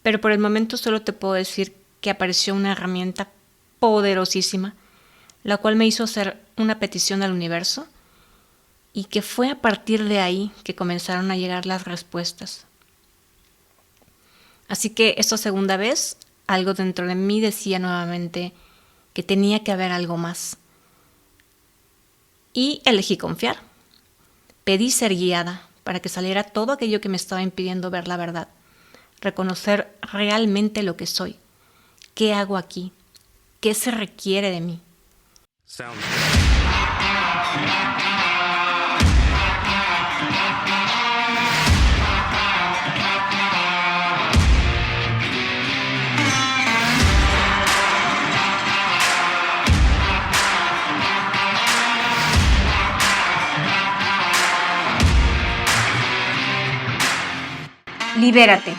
pero por el momento solo te puedo decir que apareció una herramienta poderosísima, la cual me hizo hacer una petición al universo y que fue a partir de ahí que comenzaron a llegar las respuestas. Así que esta segunda vez, algo dentro de mí decía nuevamente que tenía que haber algo más. Y elegí confiar. Pedí ser guiada para que saliera todo aquello que me estaba impidiendo ver la verdad, reconocer realmente lo que soy, qué hago aquí, qué se requiere de mí. Libérate,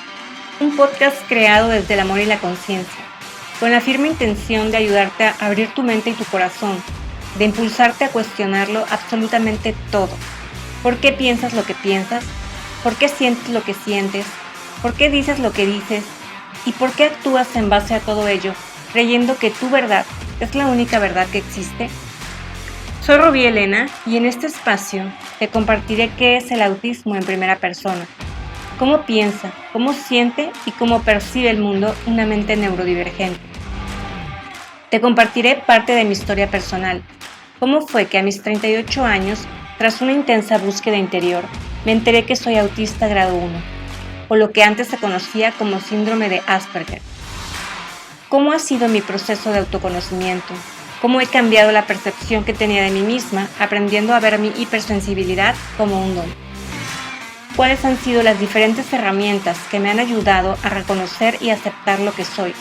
un podcast creado desde el amor y la conciencia, con la firme intención de ayudarte a abrir tu mente y tu corazón, de impulsarte a cuestionarlo absolutamente todo. ¿Por qué piensas lo que piensas? ¿Por qué sientes lo que sientes? ¿Por qué dices lo que dices? ¿Y por qué actúas en base a todo ello, creyendo que tu verdad es la única verdad que existe? Soy Rubí Elena y en este espacio te compartiré qué es el autismo en primera persona, cómo piensa, cómo siente y cómo percibe el mundo una mente neurodivergente. Te compartiré parte de mi historia personal, cómo fue que a mis 38 años, tras una intensa búsqueda interior, me enteré que soy autista grado 1, o lo que antes se conocía como síndrome de Asperger. ¿Cómo ha sido mi proceso de autoconocimiento? ¿Cómo he cambiado la percepción que tenía de mí misma, aprendiendo a ver mi hipersensibilidad como un don? ¿Cuáles han sido las diferentes herramientas que me han ayudado a reconocer y aceptar lo que soy?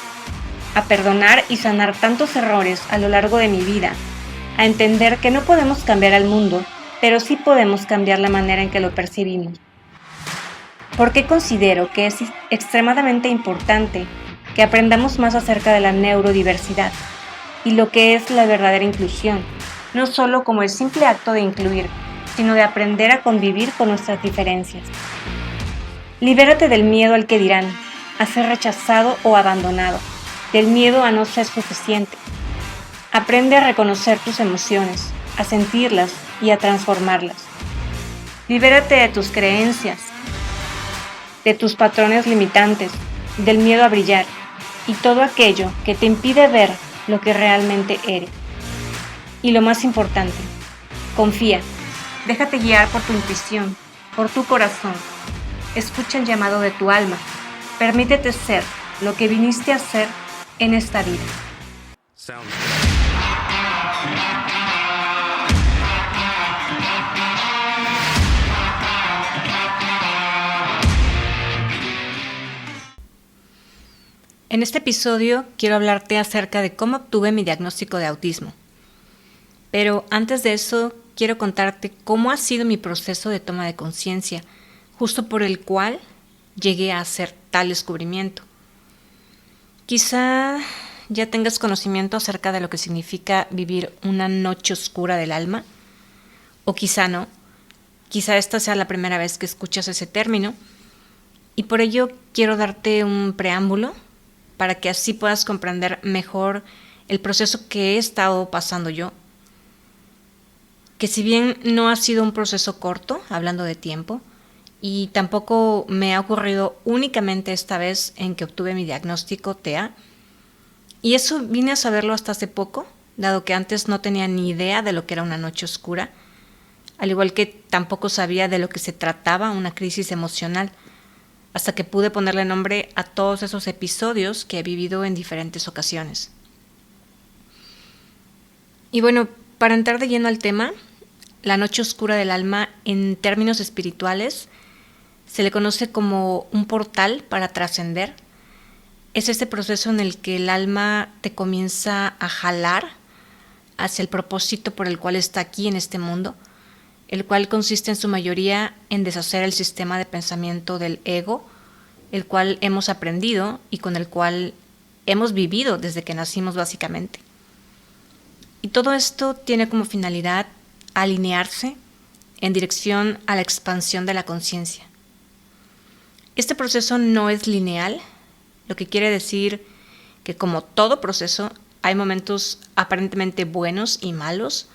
A perdonar y sanar tantos errores a lo largo de mi vida, a entender que no podemos cambiar al mundo, pero sí podemos cambiar la manera en que lo percibimos. ¿Por qué considero que es extremadamente importante que aprendamos más acerca de la neurodiversidad y lo que es la verdadera inclusión, no solo como el simple acto de incluir, sino de aprender a convivir con nuestras diferencias? Libérate del miedo al que dirán, a ser rechazado o abandonado, del miedo a no ser suficiente. Aprende a reconocer tus emociones, a sentirlas y a transformarlas. Libérate de tus creencias, de tus patrones limitantes, del miedo a brillar y todo aquello que te impide ver lo que realmente eres. Y lo más importante, confía. Déjate guiar por tu intuición, por tu corazón. Escucha el llamado de tu alma. Permítete ser lo que viniste a ser en esta vida. En este episodio quiero hablarte acerca de cómo obtuve mi diagnóstico de autismo. Pero antes de eso, quiero contarte cómo ha sido mi proceso de toma de conciencia, justo por el cual llegué a hacer tal descubrimiento. Quizá ya tengas conocimiento acerca de lo que significa vivir una noche oscura del alma, o quizá no. Quizá esta sea la primera vez que escuchas ese término, y por ello quiero darte un preámbulo para que así puedas comprender mejor el proceso que he estado pasando yo, que si bien no ha sido un proceso corto, hablando de tiempo, y tampoco me ha ocurrido únicamente esta vez en que obtuve mi diagnóstico TEA, y eso vine a saberlo hasta hace poco, dado que antes no tenía ni idea de lo que era una noche oscura, al igual que tampoco sabía de lo que se trataba una crisis emocional, hasta que pude ponerle nombre a todos esos episodios que he vivido en diferentes ocasiones. Y bueno, para entrar de lleno al tema, la noche oscura del alma, en términos espirituales, se le conoce como un portal para trascender. Es ese proceso en el que el alma te comienza a jalar hacia el propósito por el cual está aquí en este mundo, el cual consiste en su mayoría en deshacer el sistema de pensamiento del ego, el cual hemos aprendido y con el cual hemos vivido desde que nacimos básicamente. Y todo esto tiene como finalidad alinearse en dirección a la expansión de la conciencia. Este proceso no es lineal, lo que quiere decir que como todo proceso hay momentos aparentemente buenos y malos,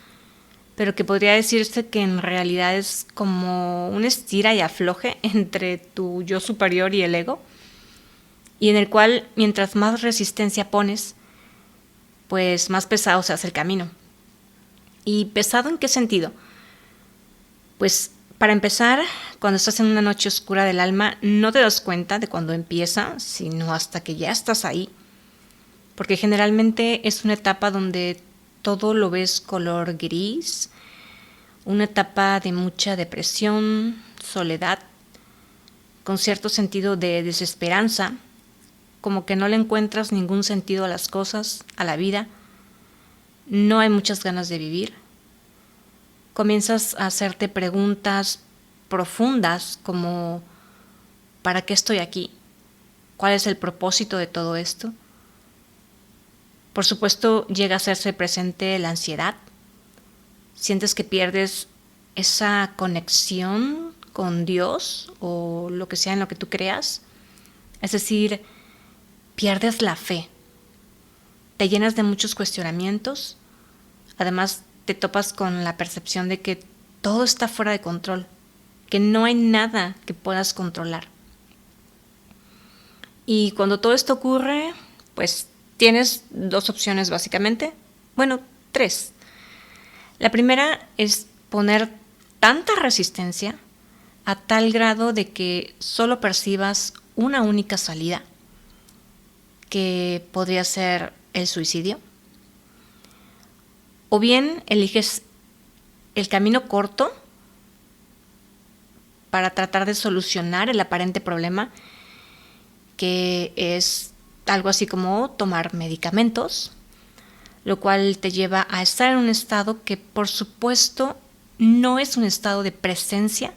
pero que podría decirse que en realidad es como un estira y afloje entre tu yo superior y el ego, y en el cual mientras más resistencia pones, pues más pesado se hace el camino. ¿Y pesado en qué sentido? Pues para empezar, cuando estás en una noche oscura del alma, no te das cuenta de cuando empieza, sino hasta que ya estás ahí. Porque generalmente es una etapa donde todo lo ves color gris, una etapa de mucha depresión, soledad, con cierto sentido de desesperanza, como que no le encuentras ningún sentido a las cosas, a la vida, no hay muchas ganas de vivir. Comienzas a hacerte preguntas profundas como ¿para qué estoy aquí? ¿Cuál es el propósito de todo esto? Por supuesto, llega a hacerse presente la ansiedad. Sientes que pierdes esa conexión con Dios o lo que sea en lo que tú creas. Es decir, pierdes la fe. Te llenas de muchos cuestionamientos. Además, te topas con la percepción de que todo está fuera de control, que no hay nada que puedas controlar. Y cuando todo esto ocurre, pues tienes dos opciones básicamente. Bueno, tres. La primera es poner tanta resistencia a tal grado de que solo percibas una única salida, que podría ser el suicidio. O bien eliges el camino corto para tratar de solucionar el aparente problema, que es algo así como tomar medicamentos, lo cual te lleva a estar en un estado que por supuesto no es un estado de presencia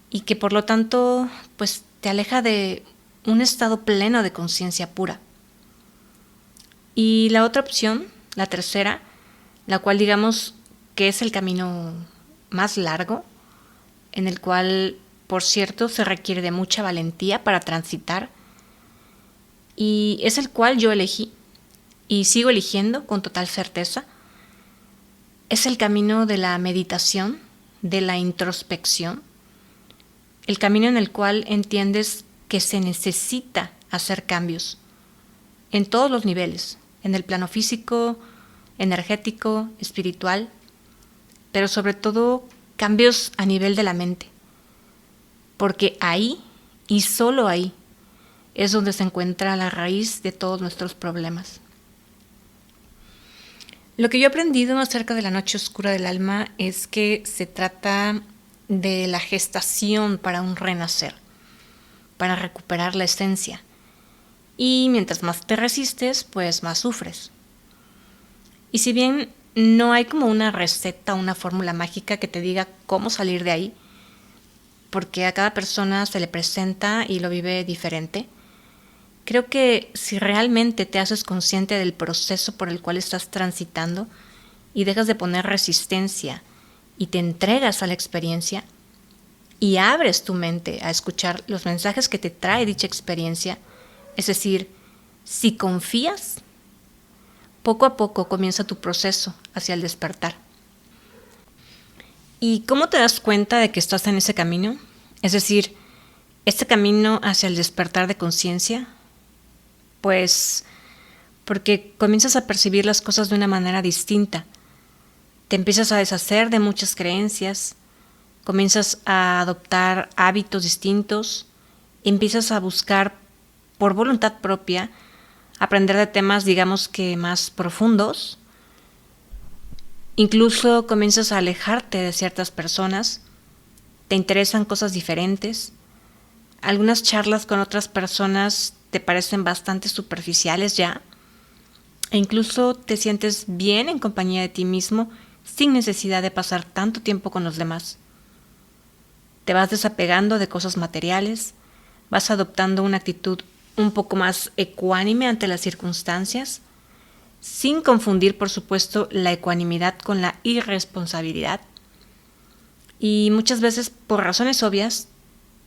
y que por lo tanto pues te aleja de un estado pleno de conciencia pura. Y la otra opción, la tercera, la cual digamos que es el camino más largo, en el cual, por cierto, se requiere de mucha valentía para transitar, y es el cual yo elegí, y sigo eligiendo con total certeza. Es el camino de la meditación, de la introspección, el camino en el cual entiendes que se necesita hacer cambios en todos los niveles, en el plano físico, energético, espiritual, pero sobre todo cambios a nivel de la mente, porque ahí y solo ahí es donde se encuentra la raíz de todos nuestros problemas. Lo que yo he aprendido acerca de la noche oscura del alma es que se trata de la gestación para un renacer, para recuperar la esencia. Y mientras más te resistes, pues más sufres. Y si bien no hay como una receta, una fórmula mágica que te diga cómo salir de ahí, porque a cada persona se le presenta y lo vive diferente, creo que si realmente te haces consciente del proceso por el cual estás transitando y dejas de poner resistencia y te entregas a la experiencia y abres tu mente a escuchar los mensajes que te trae dicha experiencia, es decir, si confías, poco a poco comienza tu proceso hacia el despertar. ¿Y cómo te das cuenta de que estás en ese camino? Es decir, este camino hacia el despertar de conciencia. Pues porque comienzas a percibir las cosas de una manera distinta. Te empiezas a deshacer de muchas creencias, comienzas a adoptar hábitos distintos, empiezas a buscar por voluntad propia aprender de temas, digamos que más profundos. Incluso comienzas a alejarte de ciertas personas, te interesan cosas diferentes. Algunas charlas con otras personas te parecen bastante superficiales ya, e incluso te sientes bien en compañía de ti mismo sin necesidad de pasar tanto tiempo con los demás. Te vas desapegando de cosas materiales, vas adoptando una actitud un poco más ecuánime ante las circunstancias, sin confundir, por supuesto, la ecuanimidad con la irresponsabilidad. Y muchas veces, por razones obvias,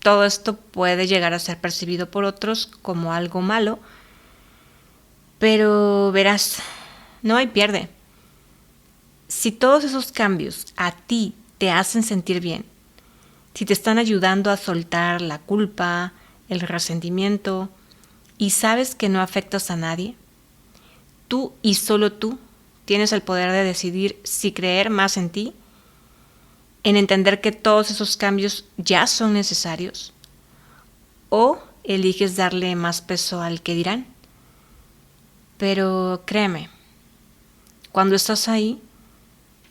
todo esto puede llegar a ser percibido por otros como algo malo, pero verás, no hay pierde. Si todos esos cambios a ti te hacen sentir bien, si te están ayudando a soltar la culpa, el resentimiento y sabes que no afectas a nadie, tú y solo tú tienes el poder de decidir si creer más en ti, en entender que todos esos cambios ya son necesarios, o eliges darle más peso al que dirán. Pero créeme, cuando estás ahí,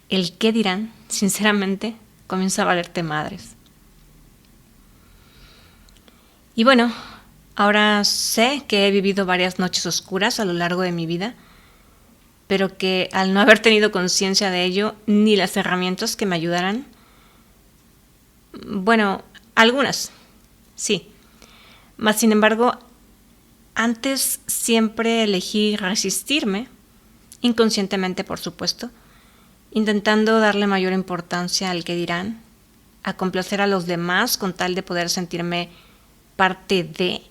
el qué dirán, sinceramente, comienza a valerte madres. Y bueno, ahora sé que he vivido varias noches oscuras a lo largo de mi vida, pero que al no haber tenido conciencia de ello, ni las herramientas que me ayudaran, bueno, algunas, sí, mas sin embargo, antes siempre elegí resistirme, inconscientemente por supuesto, intentando darle mayor importancia al que dirán, a complacer a los demás con tal de poder sentirme parte de.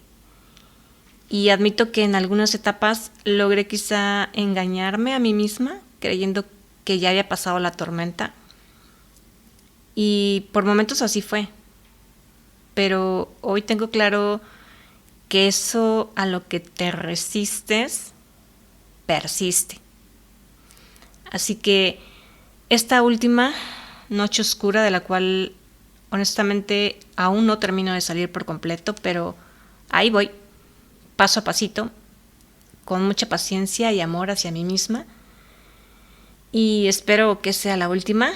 Y admito que en algunas etapas logré quizá engañarme a mí misma, creyendo que ya había pasado la tormenta. Y por momentos así fue. Pero hoy tengo claro que eso a lo que te resistes persiste. Así que esta última noche oscura, de la cual honestamente aún no termino de salir por completo, pero ahí voy, paso a pasito, con mucha paciencia y amor hacia mí misma, y espero que sea la última.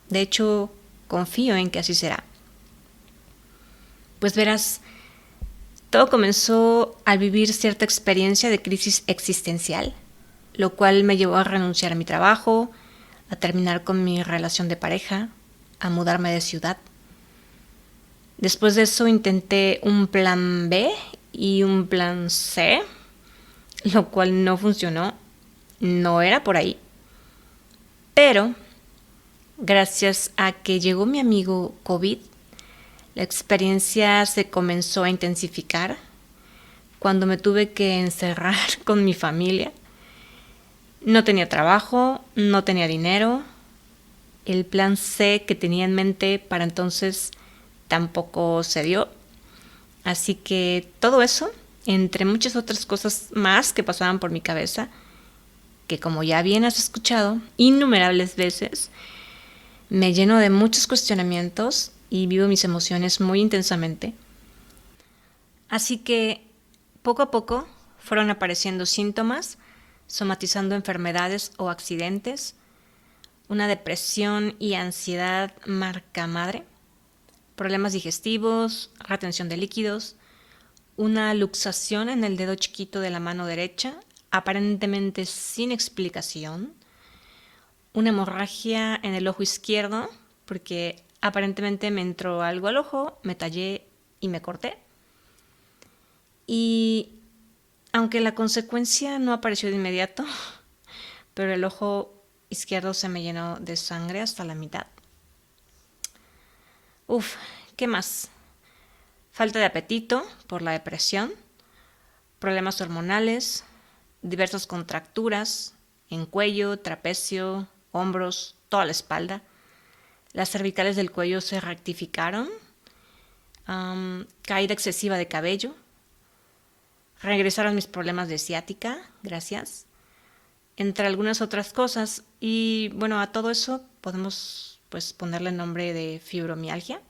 De hecho, confío en que así será. Pues verás, todo comenzó al vivir cierta experiencia de crisis existencial, lo cual me llevó a renunciar a mi trabajo, a terminar con mi relación de pareja, a mudarme de ciudad. Después de eso intenté un plan B y un plan C, lo cual no funcionó, no era por ahí. Pero, gracias a que llegó mi amigo COVID, la experiencia se comenzó a intensificar cuando me tuve que encerrar con mi familia. No tenía trabajo, no tenía dinero. El plan C que tenía en mente para entonces tampoco se dio. Así que todo eso, entre muchas otras cosas más que pasaban por mi cabeza, que como ya bien has escuchado innumerables veces, me lleno de muchos cuestionamientos y vivo mis emociones muy intensamente. Así que poco a poco fueron apareciendo síntomas, somatizando enfermedades o accidentes, una depresión y ansiedad marca madre, problemas digestivos, retención de líquidos, una luxación en el dedo chiquito de la mano derecha, aparentemente sin explicación, una hemorragia en el ojo izquierdo, porque aparentemente me entró algo al ojo, me tallé y me corté. Y aunque la consecuencia no apareció de inmediato, pero el ojo izquierdo se me llenó de sangre hasta la mitad. ¿Qué más? Falta de apetito por la depresión, problemas hormonales, diversas contracturas en cuello, trapecio, hombros, toda la espalda. Las cervicales del cuello se rectificaron, caída excesiva de cabello, regresaron mis problemas de ciática, gracias, entre algunas otras cosas. Y bueno, a todo eso podemos ponerle el nombre de fibromialgia.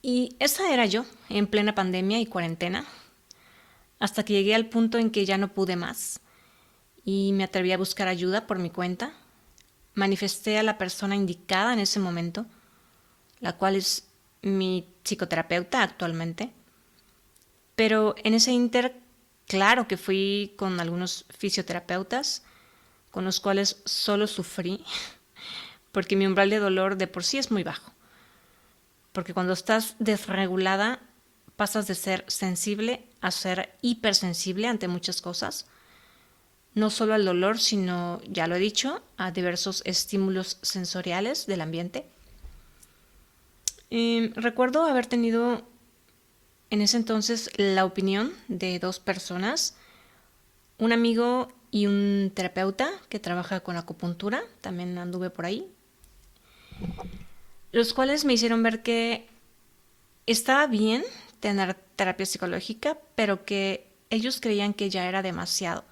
Y esa era yo, en plena pandemia y cuarentena, hasta que llegué al punto en que ya no pude más y me atreví a buscar ayuda por mi cuenta. Manifesté a la persona indicada en ese momento, la cual es mi psicoterapeuta actualmente. Pero en ese inter, claro que fui con algunos fisioterapeutas, con los cuales solo sufrí, porque mi umbral de dolor de por sí es muy bajo. Porque cuando estás desregulada, pasas de ser sensible a ser hipersensible ante muchas cosas. No solo al dolor, sino, ya lo he dicho, a diversos estímulos sensoriales del ambiente. Recuerdo haber tenido en ese entonces la opinión de 2 personas, un amigo y un terapeuta que trabaja con acupuntura, también anduve por ahí, los cuales me hicieron ver que estaba bien tener terapia psicológica, pero que ellos creían que ya era demasiado.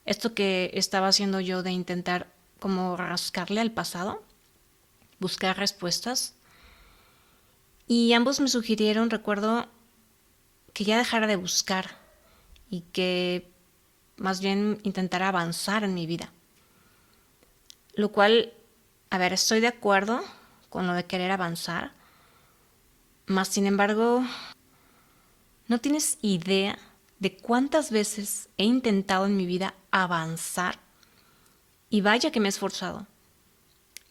Esto que estaba haciendo yo de intentar como rascarle al pasado, buscar respuestas. Y ambos me sugirieron, recuerdo, que ya dejara de buscar y que más bien intentara avanzar en mi vida. Lo cual, a ver, estoy de acuerdo con lo de querer avanzar, mas sin embargo, no tienes idea de cuántas veces he intentado en mi vida avanzar y vaya que me he esforzado.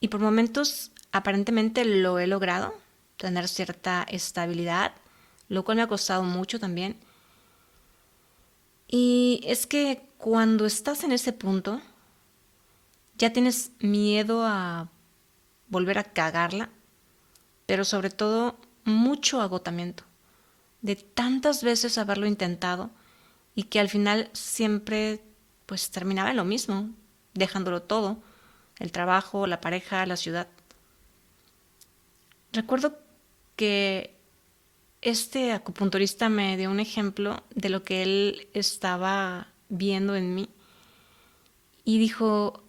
Y por momentos aparentemente lo he logrado, tener cierta estabilidad, lo cual me ha costado mucho también. Y es que cuando estás en ese punto, ya tienes miedo a volver a cagarla, pero sobre todo mucho agotamiento de tantas veces haberlo intentado y que al final siempre pues terminaba en lo mismo, dejándolo todo, el trabajo, la pareja, la ciudad. Recuerdo que este acupunturista me dio un ejemplo de lo que él estaba viendo en mí y dijo,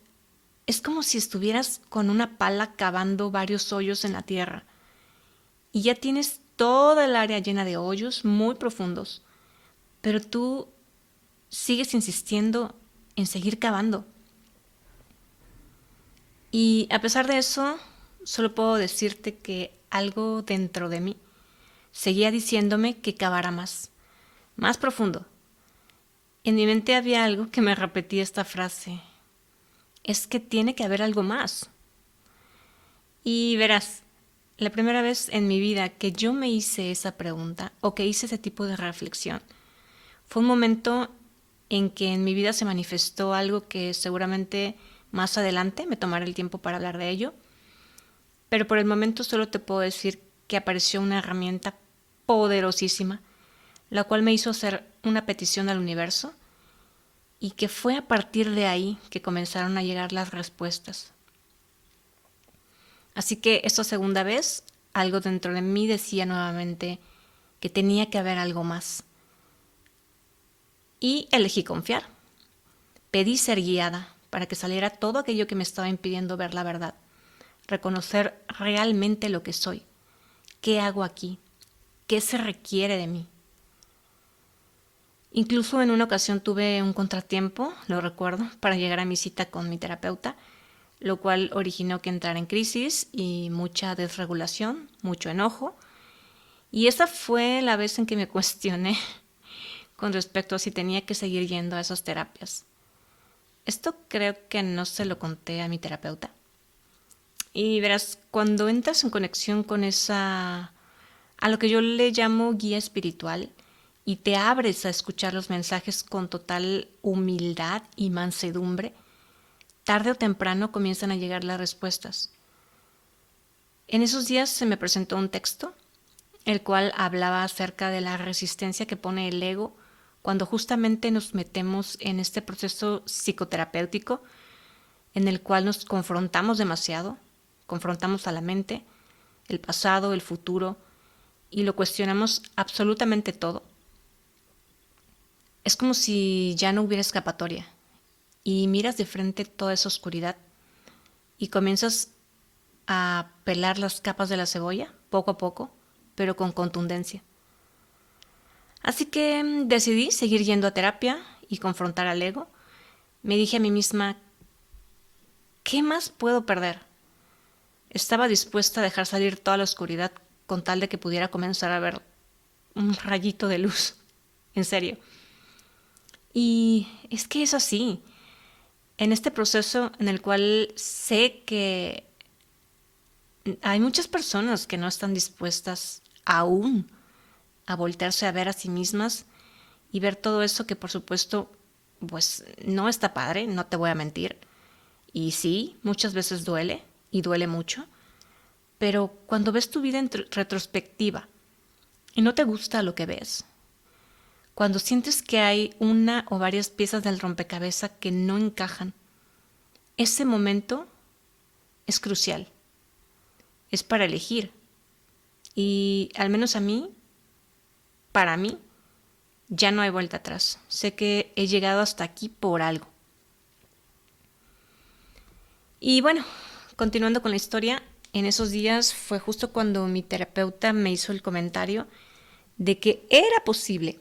es como si estuvieras con una pala cavando varios hoyos en la tierra y ya tienes toda el área llena de hoyos muy profundos, pero tú sigues insistiendo en seguir cavando. Y a pesar de eso, solo puedo decirte que algo dentro de mí seguía diciéndome que cavara más profundo. En mi mente había algo que me repetía esta frase, es que tiene que haber algo más. Y verás, la primera vez en mi vida que yo me hice esa pregunta o que hice ese tipo de reflexión, fue un momento en que en mi vida se manifestó algo que seguramente más adelante me tomaré el tiempo para hablar de ello, pero por el momento solo te puedo decir que apareció una herramienta poderosísima, la cual me hizo hacer una petición al universo y que fue a partir de ahí que comenzaron a llegar las respuestas. Así que esta segunda vez, algo dentro de mí decía nuevamente que tenía que haber algo más. Y elegí confiar. Pedí ser guiada para que saliera todo aquello que me estaba impidiendo ver la verdad, reconocer realmente lo que soy, qué hago aquí, qué se requiere de mí. Incluso en una ocasión tuve un contratiempo, lo recuerdo, para llegar a mi cita con mi terapeuta, lo cual originó que entrara en crisis y mucha desregulación, mucho enojo. Y esa fue la vez en que me cuestioné con respecto a si tenía que seguir yendo a esas terapias. Esto creo que no se lo conté a mi terapeuta. Y verás, cuando entras en conexión con a lo que yo le llamo guía espiritual, y te abres a escuchar los mensajes con total humildad y mansedumbre, tarde o temprano comienzan a llegar las respuestas. En esos días se me presentó un texto, el cual hablaba acerca de la resistencia que pone el ego cuando justamente nos metemos en este proceso psicoterapéutico en el cual nos confrontamos demasiado, confrontamos a la mente, el pasado, el futuro, y lo cuestionamos absolutamente todo. Es como si ya no hubiera escapatoria y miras de frente toda esa oscuridad y comienzas a pelar las capas de la cebolla poco a poco, pero con contundencia. Así que decidí seguir yendo a terapia y confrontar al ego. Me dije a mí misma, ¿qué más puedo perder? Estaba dispuesta a dejar salir toda la oscuridad con tal de que pudiera comenzar a ver un rayito de luz. En serio. Y es que es así. En este proceso en el cual sé que hay muchas personas que no están dispuestas aún a voltearse a ver a sí mismas y ver todo eso que por supuesto pues no está padre, no te voy a mentir. Y sí, muchas veces duele y duele mucho, Pero cuando ves tu vida en retrospectiva y no te gusta lo que ves, cuando sientes que hay una o varias piezas del rompecabezas que no encajan, ese momento es crucial. Es para elegir. Y al menos para mí, ya no hay vuelta atrás. Sé que he llegado hasta aquí por algo. Y bueno, continuando con la historia, en esos días fue justo cuando mi terapeuta me hizo el comentario de que era posible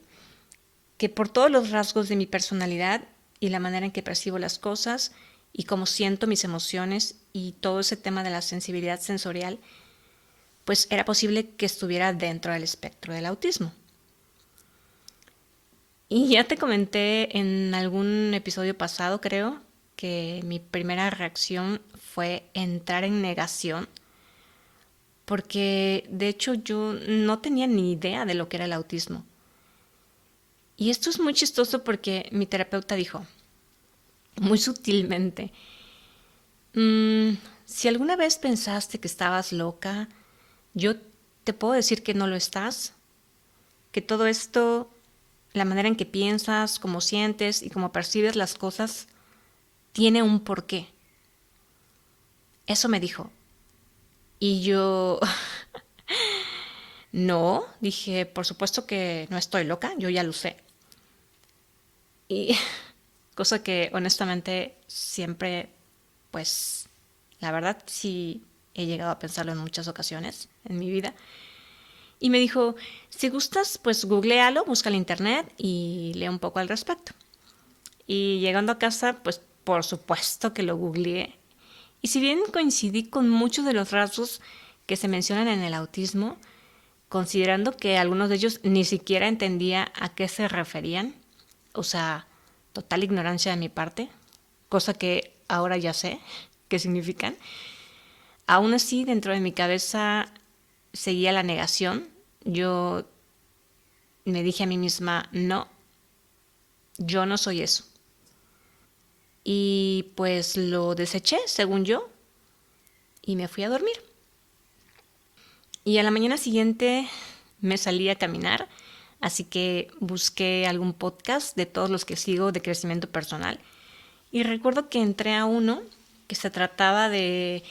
que por todos los rasgos de mi personalidad y la manera en que percibo las cosas y cómo siento mis emociones y todo ese tema de la sensibilidad sensorial, pues era posible que estuviera dentro del espectro del autismo. Y ya te comenté en algún episodio pasado, creo, que mi primera reacción fue entrar en negación, porque de hecho yo no tenía ni idea de lo que era el autismo. Y esto es muy chistoso porque mi terapeuta dijo, muy sutilmente, si alguna vez pensaste que estabas loca, yo te puedo decir que no lo estás, que todo esto, la manera en que piensas, cómo sientes y cómo percibes las cosas, tiene un porqué. Eso me dijo. Y yo, no, dije, por supuesto que no estoy loca, yo ya lo sé. Y cosa que honestamente siempre, pues, la verdad sí he llegado a pensarlo en muchas ocasiones en mi vida. Y me dijo, si gustas, pues googlealo, busca en internet y lee un poco al respecto. Y llegando a casa, pues por supuesto que lo googleé. Y si bien coincidí con muchos de los rasgos que se mencionan en el autismo, considerando que algunos de ellos ni siquiera entendía a qué se referían, o sea, total ignorancia de mi parte, cosa que ahora ya sé qué significan, aún así dentro de mi cabeza seguía la negación. Yo me dije a mí misma, no, yo no soy eso. Y pues lo deseché, según yo, y me fui a dormir. Y a la mañana siguiente me salí a caminar, así que busqué algún podcast de todos los que sigo de crecimiento personal. Y recuerdo que entré a uno que se trataba de...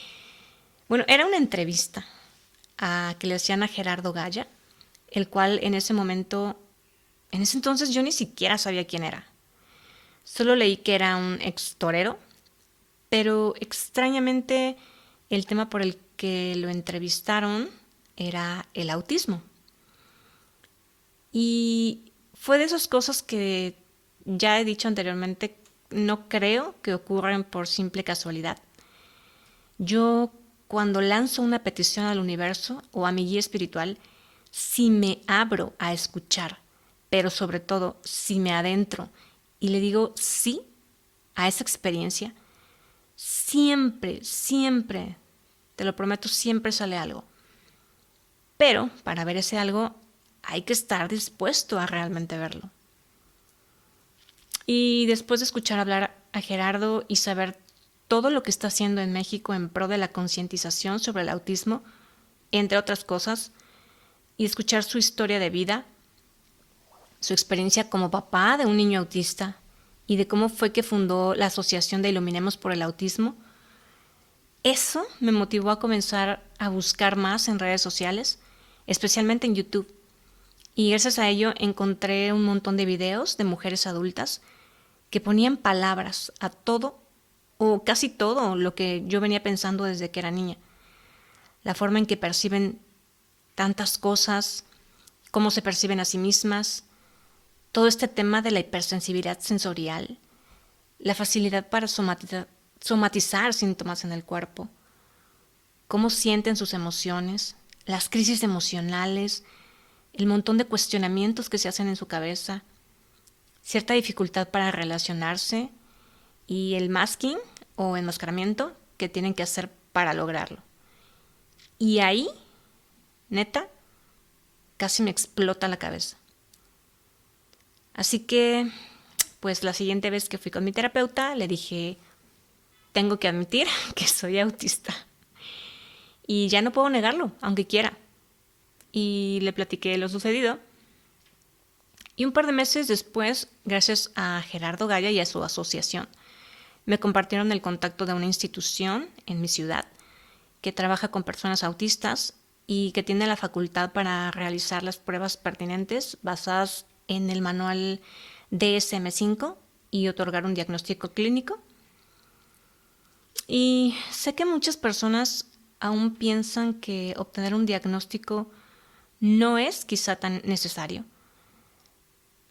Bueno, era una entrevista que le hacían a Gerardo Gaya, el cual en ese entonces yo ni siquiera sabía quién era. Solo leí que era un ex torero, pero extrañamente el tema por el que lo entrevistaron era el autismo. Y fue de esas cosas que ya he dicho anteriormente, no creo que ocurran por simple casualidad. Yo cuando lanzo una petición al universo o a mi guía espiritual, si me abro a escuchar, pero sobre todo si me adentro y le digo sí a esa experiencia, siempre, siempre, te lo prometo, siempre sale algo. Pero para ver ese algo hay que estar dispuesto a realmente verlo. Y después de escuchar hablar a Gerardo y saber todo lo que está haciendo en México en pro de la concientización sobre el autismo, entre otras cosas, y escuchar su historia de vida, su experiencia como papá de un niño autista y de cómo fue que fundó la Asociación de Iluminemos por el Autismo, eso me motivó a comenzar a buscar más en redes sociales, especialmente en YouTube. Y gracias a ello encontré un montón de videos de mujeres adultas que ponían palabras a todo o casi todo lo que yo venía pensando desde que era niña. La forma en que perciben tantas cosas, cómo se perciben a sí mismas, todo este tema de la hipersensibilidad sensorial, la facilidad para somatizar síntomas en el cuerpo, cómo sienten sus emociones, las crisis emocionales, el montón de cuestionamientos que se hacen en su cabeza, cierta dificultad para relacionarse y el masking o enmascaramiento que tienen que hacer para lograrlo. Y ahí, neta, casi me explota la cabeza. Así que, pues la siguiente vez que fui con mi terapeuta, le dije, tengo que admitir que soy autista. y ya no puedo negarlo, aunque quiera. Y le platiqué lo sucedido. Y un par de meses después, gracias a Gerardo Gaya y a su asociación, me compartieron el contacto de una institución en mi ciudad que trabaja con personas autistas y que tiene la facultad para realizar las pruebas pertinentes basadas en el manual DSM-5 y otorgar un diagnóstico clínico. Y sé que muchas personas aún piensan que obtener un diagnóstico no es quizá tan necesario,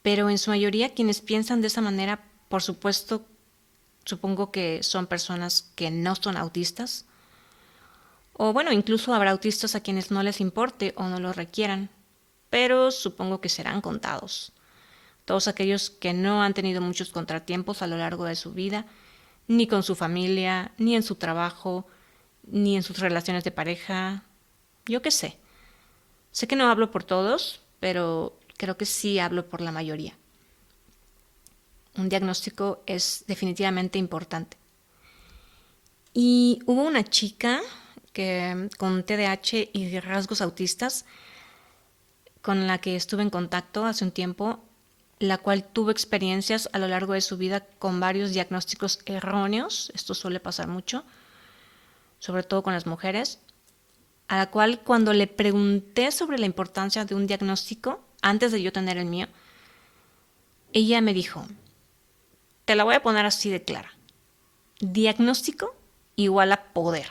pero en su mayoría quienes piensan de esa manera, por supuesto, supongo que son personas que no son autistas. O bueno, incluso habrá autistas a quienes no les importe o no lo requieran, pero supongo que serán contados. Todos aquellos que no han tenido muchos contratiempos a lo largo de su vida, ni con su familia, ni en su trabajo, ni en sus relaciones de pareja, yo qué sé. Sé que no hablo por todos, pero creo que sí hablo por la mayoría. Un diagnóstico es definitivamente importante. Y hubo una chica que con TDAH y rasgos autistas con la que estuve en contacto hace un tiempo, la cual tuvo experiencias a lo largo de su vida con varios diagnósticos erróneos. Esto suele pasar mucho, sobre todo con las mujeres, a la cual cuando le pregunté sobre la importancia de un diagnóstico antes de yo tener el mío, ella me dijo, te la voy a poner así de clara, diagnóstico igual a poder.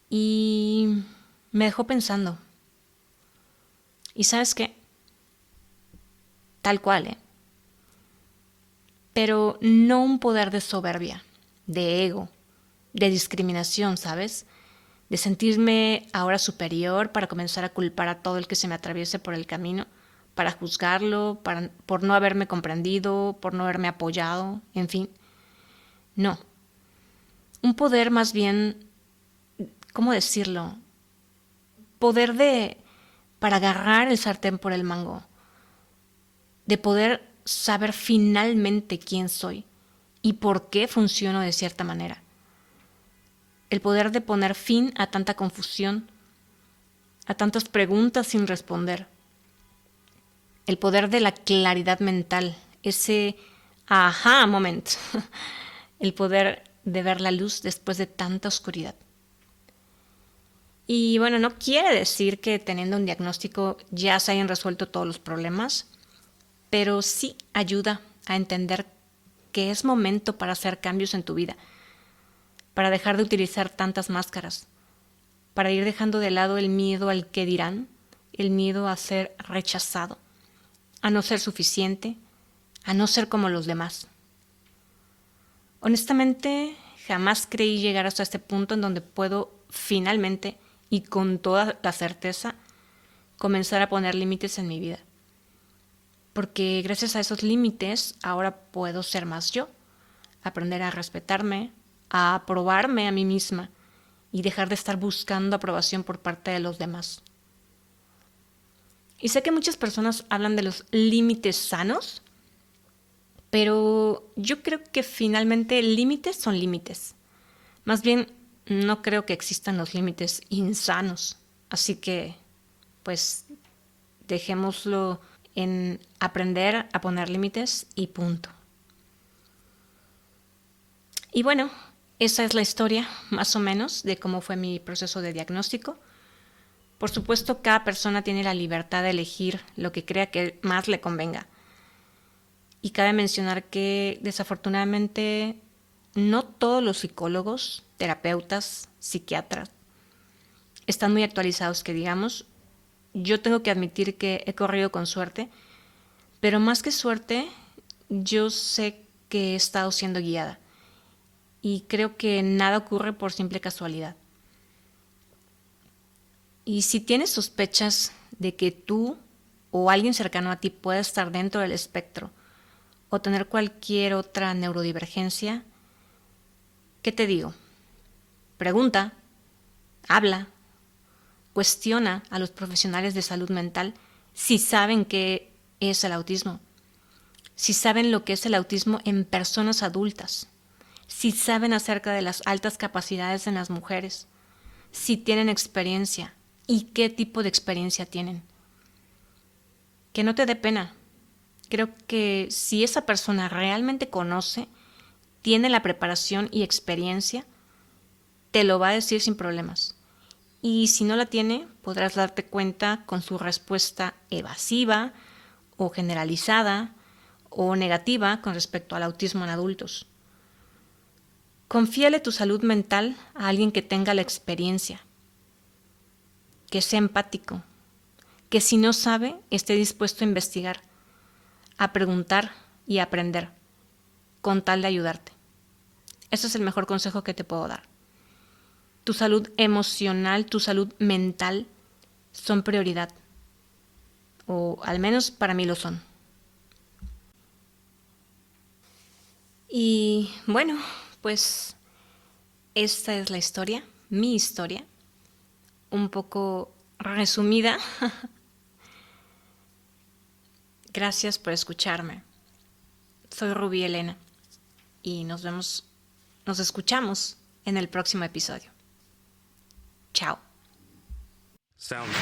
Y me dejó pensando. ¿Y sabes qué? Tal cual, ¿eh? Pero no un poder de soberbia, de ego, de discriminación, ¿sabes? De sentirme ahora superior para comenzar a culpar a todo el que se me atraviese por el camino, para juzgarlo, por no haberme comprendido, por no haberme apoyado, en fin. No. Un poder más bien, ¿cómo decirlo? Poder para agarrar el sartén por el mango, de poder saber finalmente quién soy y por qué funciono de cierta manera. El poder de poner fin a tanta confusión, a tantas preguntas sin responder. El poder de la claridad mental, ese aha moment. El poder de ver la luz después de tanta oscuridad. Y bueno, no quiere decir que teniendo un diagnóstico ya se hayan resuelto todos los problemas, pero sí ayuda a entender que es momento para hacer cambios en tu vida, para dejar de utilizar tantas máscaras, para ir dejando de lado el miedo al qué dirán, el miedo a ser rechazado, a no ser suficiente, a no ser como los demás. Honestamente, jamás creí llegar hasta este punto en donde puedo finalmente y con toda la certeza comenzar a poner límites en mi vida. Porque gracias a esos límites ahora puedo ser más yo, aprender a respetarme, a aprobarme a mí misma y dejar de estar buscando aprobación por parte de los demás. Y sé que muchas personas hablan de los límites sanos, pero yo creo que finalmente límites son límites. Más bien, no creo que existan los límites insanos. Así que, pues, dejémoslo en aprender a poner límites y punto. Y bueno, esa es la historia, más o menos, de cómo fue mi proceso de diagnóstico. Por supuesto, cada persona tiene la libertad de elegir lo que crea que más le convenga. Y cabe mencionar que, desafortunadamente, no todos los psicólogos, terapeutas, psiquiatras están muy actualizados, que digamos. Yo tengo que admitir que he corrido con suerte, pero más que suerte, yo sé que he estado siendo guiada. Y creo que nada ocurre por simple casualidad. Y si tienes sospechas de que tú o alguien cercano a ti pueda estar dentro del espectro o tener cualquier otra neurodivergencia, ¿qué te digo? Pregunta, habla, cuestiona a los profesionales de salud mental si saben qué es el autismo, si saben lo que es el autismo en personas adultas, si saben acerca de las altas capacidades en las mujeres, si tienen experiencia y qué tipo de experiencia tienen. Que no te dé pena. Creo que si esa persona realmente conoce, tiene la preparación y experiencia, te lo va a decir sin problemas. Y si no la tiene, podrás darte cuenta con su respuesta evasiva o generalizada o negativa con respecto al autismo en adultos. Confíale tu salud mental a alguien que tenga la experiencia, que sea empático, que si no sabe, esté dispuesto a investigar, a preguntar y a aprender, con tal de ayudarte. Ese es el mejor consejo que te puedo dar. Tu salud emocional, tu salud mental son prioridad, o al menos para mí lo son. Y bueno, pues esta es la historia, mi historia, un poco resumida. Gracias por escucharme. Soy Rubí Elena y nos escuchamos en el próximo episodio. Chao. Sound.